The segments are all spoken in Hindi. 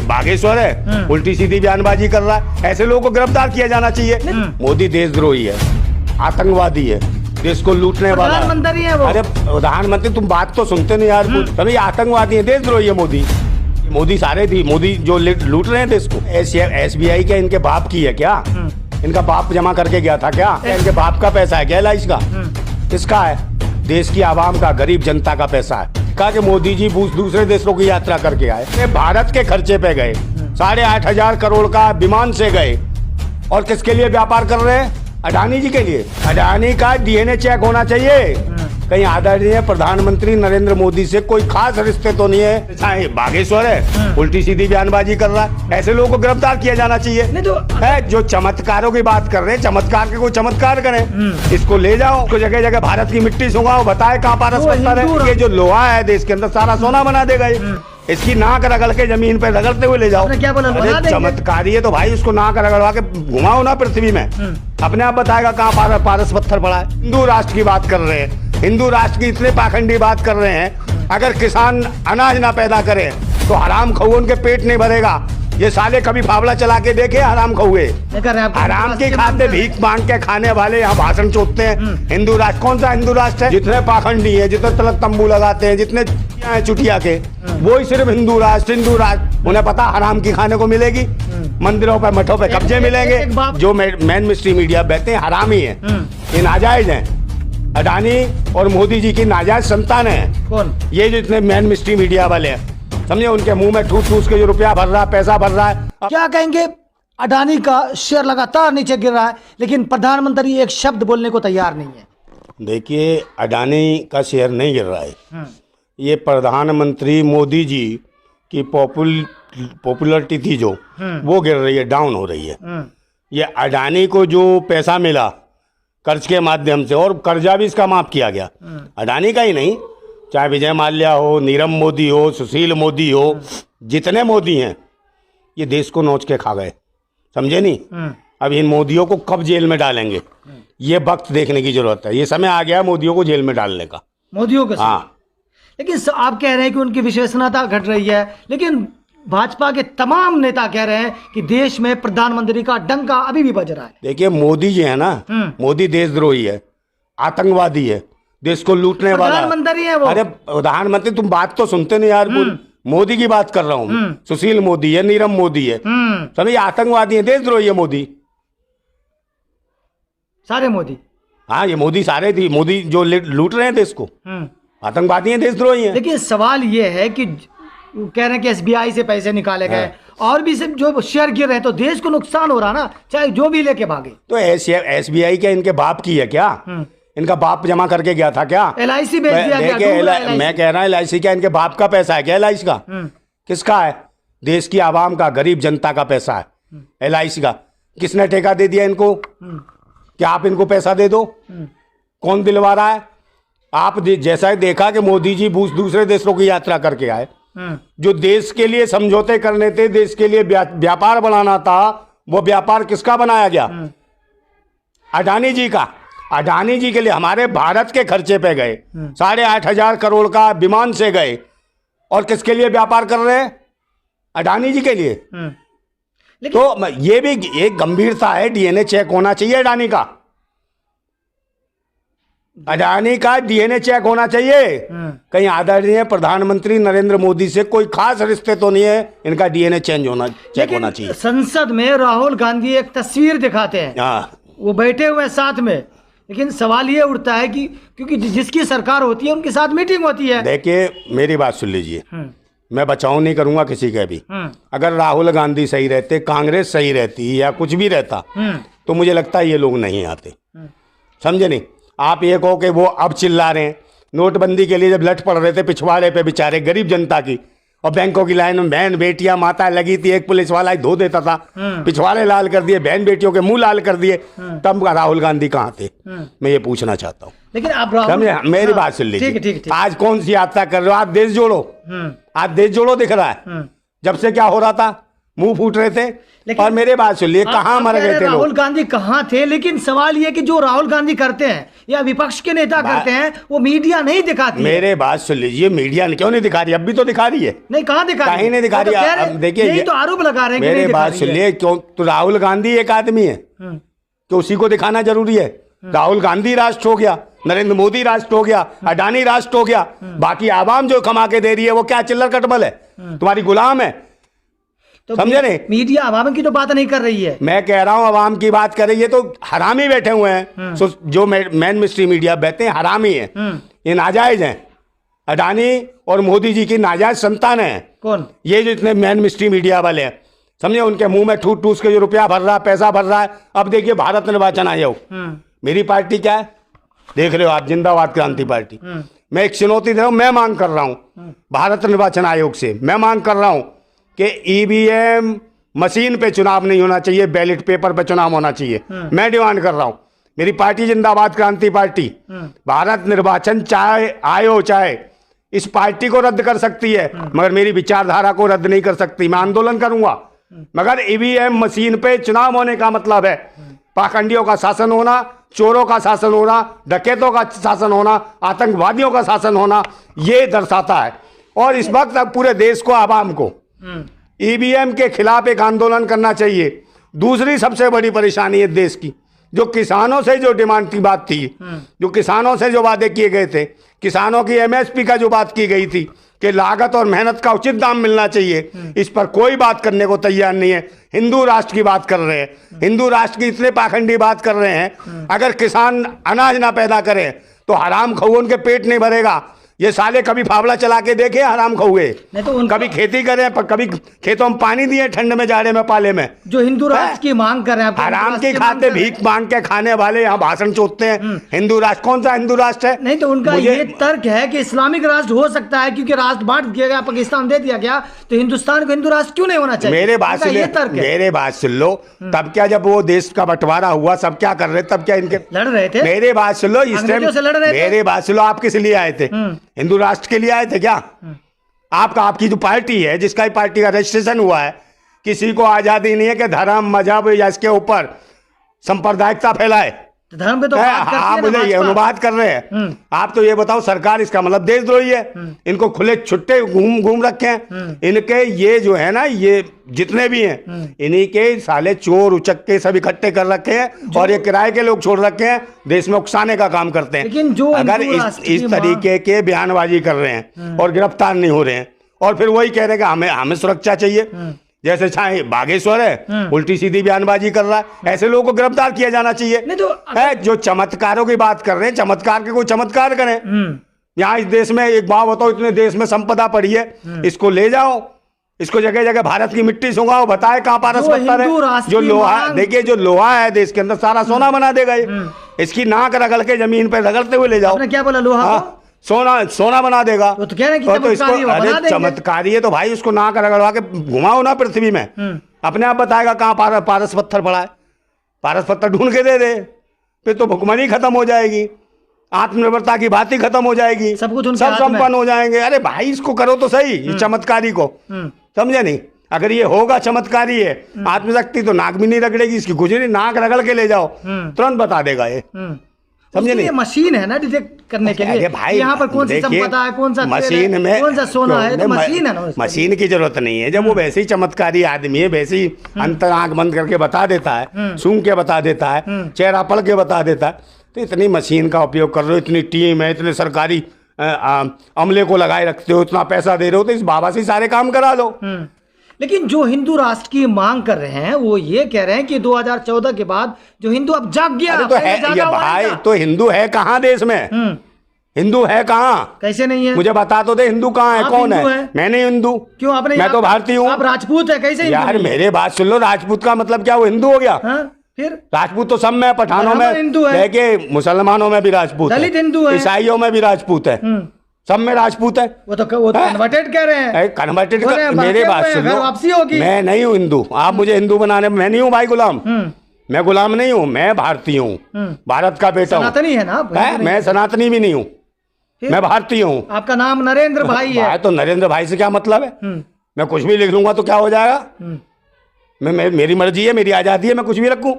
बागेश्वर है, उल्टी सीधी बयानबाजी कर रहा है। ऐसे लोगों को गिरफ्तार किया जाना चाहिए। मोदी देशद्रोही है, आतंकवादी है, देश को लूटने वाला प्रधानमंत्री है वो। अरे प्रधानमंत्री, तुम बात तो सुनते नहीं यार। तभी आतंकवादी है, देशद्रोही है मोदी सारे थी। मोदी जो लूट रहे हैं देश को। SBI क्या इनके बाप की है क्या? इनका बाप जमा करके गया था क्या? इनके बाप का पैसा है क्या LIC का? किसका है? देश की आवाम का, गरीब जनता का पैसा है। कहा कि मोदी जी दूसरे देशों की यात्रा करके आए, भारत के खर्चे पे गए, 8,500 करोड़ का विमान से गए। और किसके लिए व्यापार कर रहे हैं? अडानी जी के लिए। अडानी का DNA चेक होना चाहिए। कहीं आदरणीय प्रधानमंत्री नरेंद्र मोदी से कोई खास रिश्ते तो नहीं है। बागेश्वर है, उल्टी सीधी बयानबाजी कर रहा है। ऐसे लोगों को गिरफ्तार किया जाना चाहिए। नहीं तो है जो चमत्कारों की बात कर रहे हैं, चमत्कार के कोई चमत्कार करें। इसको ले जाओ, उसको जगह जगह भारत की मिट्टी सुंगाओ, बताए कहाँ पारस पत्थर है। ये जो लोहा है देश के अंदर, सारा सोना बना देगा ये। इसकी नाक रगड़ के जमीन पे रगड़ते हुए ले जाओ। क्या बोला? अरे चमत्कारी है तो भाई उसको नाक रगड़वा के घुमाओ ना पृथ्वी में, अपने आप बताएगा कहाँ पारस पत्थर पड़ा है। हिंदू राष्ट्र की बात कर रहे हैं, हिंदू राष्ट्र की इतने पाखंडी बात कर रहे हैं। अगर किसान अनाज ना पैदा करे तो हराम खाऊ उनके पेट नहीं भरेगा। ये साले कभी फावड़ा चला के देखे? हराम खाऊए, हराम की खाते, भीख मांग के खाने वाले यहाँ भाषण चोटते हैं। हिंदू राष्ट्र कौन सा हिंदू राष्ट्र है? जितने पाखंडी है, जितने तलक तंबू लगाते हैं, जितने चुटिया के, वो ही सिर्फ हिंदू राष्ट्र। उन्हें पता हराम की खाने को मिलेगी, मंदिरों पे मठों पे कब्जे मिलेंगे। जो मेन मिस्ट्री मीडिया बहते हैं हरामी है, ये नाजायज है। अडानी और मोदी जी की नाजायज संतान है। कौन? ये जो इतने मेन मिस्ट्री मीडिया वाले हैं, समझे, उनके मुंह में ठूस के जो रुपया भर रहा है, पैसा भर रहा है। क्या कहेंगे? अडानी का शेयर लगातार नीचे गिर रहा है, लेकिन प्रधानमंत्री एक शब्द बोलने को तैयार नहीं है। देखिए, अडानी का शेयर नहीं गिर रहा है। ये प्रधानमंत्री मोदी जी की पॉपुलरिटी थी जो, वो गिर रही है, डाउन हो रही है। ये अडानी को जो पैसा मिला कर्ज के माध्यम से, और कर्जा भी इसका माफ किया गया, अडानी का ही नहीं, चाहे विजय माल्या हो, नीरव मोदी हो, सुशील मोदी हो, जितने मोदी हैं ये देश को नोच के खा गए, समझे नहीं। अब इन मोदियों को कब जेल में डालेंगे, ये वक्त देखने की जरूरत है। ये समय आ गया मोदियों को जेल में डालने का। मोदियों को? हाँ। लेकिन आप कह रहे हैं कि उनकी विश्वसनीयता घट रही है, लेकिन भाजपा के तमाम नेता कह रहे हैं कि देश में प्रधानमंत्री का डंका अभी भी बज रहा है। देखिए, मोदी जी है ना, मोदी देशद्रोही है, आतंकवादी है, देश को लूटने वाला प्रधानमंत्री है वो। अरे प्रधानमंत्री, तुम बात तो सुनते नहीं यार। मोदी की बात कर रहा हूँ। सुशील मोदी है, नीरव मोदी है, सभी आतंकवादी है, देशद्रोही है मोदी, सारे मोदी। हाँ, ये मोदी सारे थी। मोदी जो लूट रहे हैं देश को, आतंकवादी हैं, देशद्रोही हैं। लेकिन सवाल ये है कि कह रहे हैं कि SBI से पैसे निकाले गए, और भी सब जो शेयर गिर रहे हैं, तो देश को नुकसान हो रहा ना, चाहे जो भी लेके भागे। तो SBI क्या इनके बाप की है क्या? इनका बाप जमा करके गया था क्या? LIC बेच दिया गया। मैं कह रहा हूँ LIC क्या इनके बाप का पैसा है क्या? LIC का किसका है? देश की आवाम का, गरीब जनता का पैसा है LIC का। किसने ठेका दे दिया इनको कि आप इनको पैसा दे दो? कौन दिलवा रहा है? आप जैसा ही देखा कि मोदी जी दूसरे देशों की यात्रा करके आए, जो देश के लिए समझौते करने थे, देश के लिए व्यापार बढ़ाना था, वो व्यापार किसका बनाया गया? अडानी जी का। अडानी जी के लिए, हमारे भारत के खर्चे पे गए, 8,500 करोड़ का विमान से गए। और किसके लिए व्यापार कर रहे हैं? अडानी जी के लिए। तो ये भी एक गंभीरता है, DNA चेक होना चाहिए अडानी का। अडानी का DNA चेक होना चाहिए। कहीं आदरणीय प्रधानमंत्री नरेंद्र मोदी से कोई खास रिश्ते तो नहीं है, इनका DNA चेक होना चाहिए। संसद में राहुल गांधी एक तस्वीर दिखाते हैं, वो बैठे हुए साथ में, लेकिन सवाल ये उठता है कि क्योंकि जिसकी सरकार होती है उनके साथ मीटिंग होती है। देखिए, मेरी बात सुन लीजिए, मैं बचाव नहीं करूंगा किसी का भी। अगर राहुल गांधी सही रहते, कांग्रेस सही रहती, या कुछ भी रहता, तो मुझे लगता है ये लोग नहीं आते, समझे नहीं। आप ये कहो कि वो अब चिल्ला रहे हैं, नोटबंदी के लिए जब लट पड़ रहे थे पिछवाड़े पे बेचारे गरीब जनता की, और बैंकों की लाइन में बहन बेटियां माता लगी थी, एक पुलिस वाला ही धो देता था, पिछवाड़े लाल कर दिए, बहन बेटियों के मुंह लाल कर दिए, तब राहुल गांधी कहाँ थे? मैं ये पूछना चाहता हूँ। लेकिन आप मेरी बात सुन लीजिए, आज कौन सी यात्रा कर रहे हो? आप देश जोड़ो, आज देश जोड़ो दिख रहा है। जब से क्या हो रहा था, मुंह फूट रहे थे। लेकिन और मेरे बात सुन लिए, कहाँ मर गए थे राहुल लोग? गांधी कहाँ थे? लेकिन सवाल ये कि जो राहुल गांधी करते हैं या विपक्ष के नेता करते हैं वो मीडिया नहीं दिखाती है। मेरे बात सुन लीजिए, मीडिया क्यों नहीं दिखा रही? अब भी तो दिखा रही है। नहीं, कहाँ दिखा रही? कहीं नहीं दिखा रही। अब देखिए, यही तो आरोप लगा रहे हैं कि मेरे नहीं दिखा बात रही सुन है। लिए, क्यों तो राहुल गांधी एक आदमी है तो उसी को दिखाना जरूरी है। राहुल गांधी राष्ट्र हो गया, नरेंद्र मोदी राष्ट्र हो गया, अडानी राष्ट्र हो गया, बाकी आवाम जो कमा के दे रही है वो क्या चिल्लर कटबल है? तुम्हारी गुलाम है। तो समझे नहीं? मीडिया आवाम की तो बात नहीं कर रही है। मैं कह रहा हूं आवाम की बात कर रही है तो हरामी बैठे हुए हैं। जो मेन मिस्ट्री मीडिया बैठते हैं हरामी है, ये नाजायज हैं। अडानी और मोदी जी की नाजायज संतान है। कौन? ये जो इतने मेन मिस्ट्री मीडिया वाले हैं, समझे, उनके मुंह में ठूस ठूस के जो रुपया भर रहा है, पैसा भर रहा है। अब देखिए भारत निर्वाचन आयोग, मेरी पार्टी क्या है देख रहे हो आप, जिंदाबाद क्रांति पार्टी। मैं एक चुनौती दे रहा हूं, मैं मांग कर रहा हूं भारत निर्वाचन आयोग से, मैं मांग कर रहा हूं कि ईवीएम मशीन पे चुनाव नहीं होना चाहिए, बैलेट पेपर पे चुनाव होना चाहिए। मैं डिमांड कर रहा हूं, मेरी पार्टी जिंदाबाद क्रांति पार्टी भारत निर्वाचन चाहे आयो चाहे इस पार्टी को रद्द कर सकती है, मगर मेरी विचारधारा को रद्द नहीं कर सकती। मैं आंदोलन करूंगा, मगर ईवीएम मशीन पे चुनाव होने का मतलब है पाखंडियों का शासन होना, चोरों का शासन होना, डकैतों का शासन होना, आतंकवादियों का शासन होना, ये दर्शाता है। और इस वक्त अब पूरे देश को, आवाम को ईवीएम के खिलाफ एक आंदोलन करना चाहिए। दूसरी सबसे बड़ी परेशानी है देश की, जो किसानों से जो डिमांड की बात थी, जो किसानों से जो वादे किए गए थे, किसानों की एमएसपी का जो बात की गई थी कि लागत और मेहनत का उचित दाम मिलना चाहिए, इस पर कोई बात करने को तैयार नहीं है। हिंदू राष्ट्र की बात कर रहे हैं, हिंदू राष्ट्र की इतने पाखंडी बात कर रहे हैं। अगर किसान अनाज ना पैदा करें तो हराम खाओ उनके पेट नहीं भरेगा। ये साले कभी फावड़ा चला के देखे हराम खाओगे? तो कभी खेती करें, पर कभी खेतों में पानी दिए, ठंड में, जाड़े में, पाले में। जो हिंदू राष्ट्र की मांग कर रहे हैं, हराम की खाते भीख मांग के खाने वाले यहाँ भाषण चोटते हैं। हिंदू राष्ट्र कौन सा हिंदू राष्ट्र है? नहीं, तो उनका ये तर्क है कि इस्लामिक राष्ट्र हो सकता है क्योंकि राष्ट्र बांट दिया गया, पाकिस्तान दे दिया गया, तो हिंदुस्तान को हिंदू राष्ट्र क्यों नहीं होना चाहिए? मेरे बात सुन लो, तब क्या जब वो देश का बंटवारा हुआ सब क्या कर रहे, तब क्या इनके लड़ रहे थे? मेरे बात सुन लो, इस टाइम मेरे बात सुन लो, आप किस लिए आए थे? हिंदू राष्ट्र के लिए आए थे क्या? आपकी जो पार्टी है, जिसका पार्टी का रजिस्ट्रेशन हुआ है, किसी को आजादी नहीं है कि धर्म, मजहब या इसके ऊपर सांप्रदायिकता फैलाए। तो धर्म पे तो आप मुझे ये अनुवाद कर रहे हैं। आप तो ये बताओ, सरकार इसका मतलब देशद्रोही है। इनको खुले छुट्टे घूम रखे हैं। इनके ये जो है ना, ये जितने भी हैं, इन्हीं के साले चोर उचक्के सब इकट्ठे कर रखे हैं और ये किराए के लोग छोड़ रखे हैं, देश में उकसाने का काम करते हैं। लेकिन जो अगर इस तरीके के बयानबाजी कर रहे हैं और गिरफ्तार नहीं हो रहे हैं, और फिर वही कह रहे हैं कि हमें सुरक्षा चाहिए, जैसे चाहे बागेश्वर है उल्टी सीधी बयानबाजी कर रहा है, ऐसे लोगों को गिरफ्तार किया जाना चाहिए। नहीं तो जो चमत्कारों की बात कर रहे हैं, चमत्कार के कोई चमत्कार करें। यहाँ इस देश में एक बात बताओ, इतने देश में संपदा पड़ी है, इसको ले जाओ, इसको जगह जगह भारत की मिट्टी सुंगाओ, बताए कहाँ पारस पत्थर है। जो लोहा, देखिए जो लोहा है देश के अंदर, सारा सोना बना देगा ये। इसकी नाक रगड़ के जमीन पे रगड़ते हुए ले जाओ। क्या बोला? लोहा सोना बना देगा। तो कह रहे हैं कि इसको चमत्कारी है तो भाई उसको नाक रगड़वा के घुमाओ ना पृथ्वी में, अपने आप बताएगा कहाँ पारस पत्थर पड़ा है। पारस पत्थर ढूंढ के दे दे, फिर तो भुखमरी खत्म हो जाएगी, आत्मनिर्भरता की बात ही खत्म हो जाएगी, सब संपन्न हो जाएंगे। अरे भाई इसको करो तो सही, ये चमत्कारी को, समझे नहीं? अगर ये होगा चमत्कारी है, आत्मशक्ति, तो नाक भी नहीं रगड़ेगी इसकी, गुजरी नाक रगड़ के ले जाओ, तुरंत बता देगा ये। समझे नहीं? मशीन है ना डिटेक्ट करने के लिए भाई, यहाँ पर कौन सी संपदा है, कौन सा मशीन में कौन सा सोना है, तो मशीन है ना। मशीन की जरूरत नहीं है। जब वो वैसे ही चमत्कारी आदमी है, वैसे ही अंतर आंख बंद करके बता देता है, सूंघ के बता देता है, चेहरा पढ़ के बता देता है, तो इतनी मशीन का उपयोग कर रहे हो, इतनी टीम है, इतने सरकारी अमले को लगाए रखते हो, इतना पैसा दे रहे हो, तो इस बाबा से सारे काम करा दो। लेकिन जो हिंदू राष्ट्र की मांग कर रहे हैं वो ये कह रहे हैं कि 2014 के बाद जो हिंदू अब जाग गया। तो है ये भाई, तो हिंदू है कहाँ देश में? हिंदू है कहाँ? कैसे नहीं है? मुझे बता तो दे, हिंदू कहाँ है, कौन है? मैं नहीं हिंदू। क्यों? आपने, मैं तो भारतीय हूँ। आप राजपूत है, कैसे? यार मेरे बात सुन लो, राजपूत का मतलब क्या, वो हिंदू हो गया? फिर राजपूत तो सब में, पठानों में हिंदू है, लेके मुसलमानों में भी राजपूत है, दलित हिंदू है, ईसाइयों में भी राजपूत है, सब में राजपूत है। वो तो कन्वर्टेड कह रहे हैं। कन्वर्टेड मेरे बात सुन लो, वापसी होगी। मैं नहीं हूँ हिंदू, आप मुझे हिंदू बनाने, मैं नहीं हूँ भाई गुलाम, मैं गुलाम नहीं हूँ, मैं भारतीय हूँ, भारत का बेटा हूँ। सनातनी है ना? मैं सनातनी भी नहीं हूँ, मैं भारतीय हूँ। आपका नाम नरेंद्र भाई है। तो नरेंद्र भाई से क्या मतलब है? मैं कुछ भी लिख लूंगा तो क्या हो जाएगा? मेरी मर्जी है, मेरी आज़ादी है, मैं कुछ भी रखूं।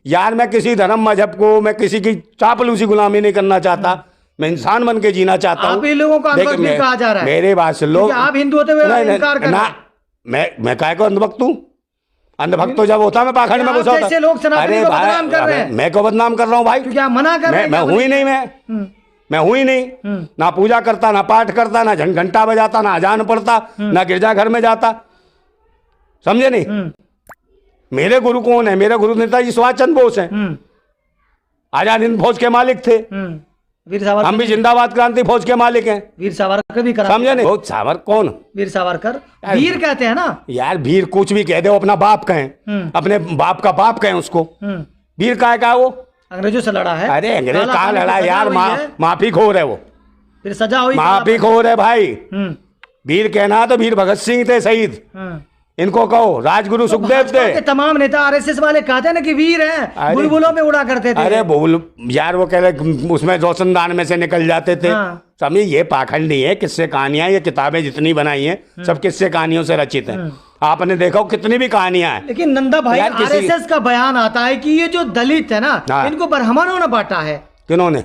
यार मैं किसी धर्म मजहब को, मैं किसी की चापलूसी गुलामी नहीं करना चाहता, मैं इंसान बन के जीना चाहता हूँ। आप ही लोगों को अंधभक्त भी कहा जा रहा है। मेरे बात सुन लो, क्योंकि आप हिंदू होते हुए इनकार कर रहे हैं। मैं काय को अंधभक्त हूँ? अंधभक्त तो जब होता मैं पाखंड में घुसा होता। जैसे लोग सनातनी को बदनाम कर रहे हैं। मैं को बदनाम कर रहा हूँ भाई? क्योंकि आप मना कर रहे हैं। मैं हूँ ही नहीं, मैं हूँ ही नहीं। ना पूजा करता, ना पाठ करता, ना घंटा बजाता, ना अजान पढ़ता, ना गिरजाघर में जाता, समझे नहीं? मेरे गुरु कौन है? मेरे गुरु नेताजी सुभाष चंद्र बोस हैं, आजाद हिंद फौज के मालिक थे। वीर सावरकर, हम भी जिंदाबाद क्रांति फौज के मालिक हैं। वीर सावरकर भी करा, समझे नहीं? बहुत सावर कौन? वीर सावरकर वीर कहते हैं ना यार। वीर कुछ भी कह दे, वो अपना बाप कहें, अपने बाप का बाप कहें उसको। वीर का है का वो? अंग्रेजों से लड़ा है। अरे अंग्रेज कहाँ लड़ा यार? माफी खोर है वो, फिर सजा हुई, माफी खोर है भाई। वीर कहना तो वीर भगत सिंह थे शहीद, इनको कहो राजगुरु सुखदेव थे। तमाम नेता आरएसएस वाले कहते हैं ना कि वीर हैं, बुलबुलों में उड़ा करते थे। अरे बुल यार, वो कह रहे उसमें रोशनदान में से निकल जाते थे। समझे? ये पाखंडी है, किस्से कहानियां, ये किताबें जितनी बनाई हैं सब किस्से कहानियों से रचित हैं। आपने देखा कितनी भी कहानियां हैं। लेकिन नंदा भाई, आरएसएस का बयान आता है कि ये जो दलित है ना, इनको ब्राह्मणों ने बांटा है। किन्होंने?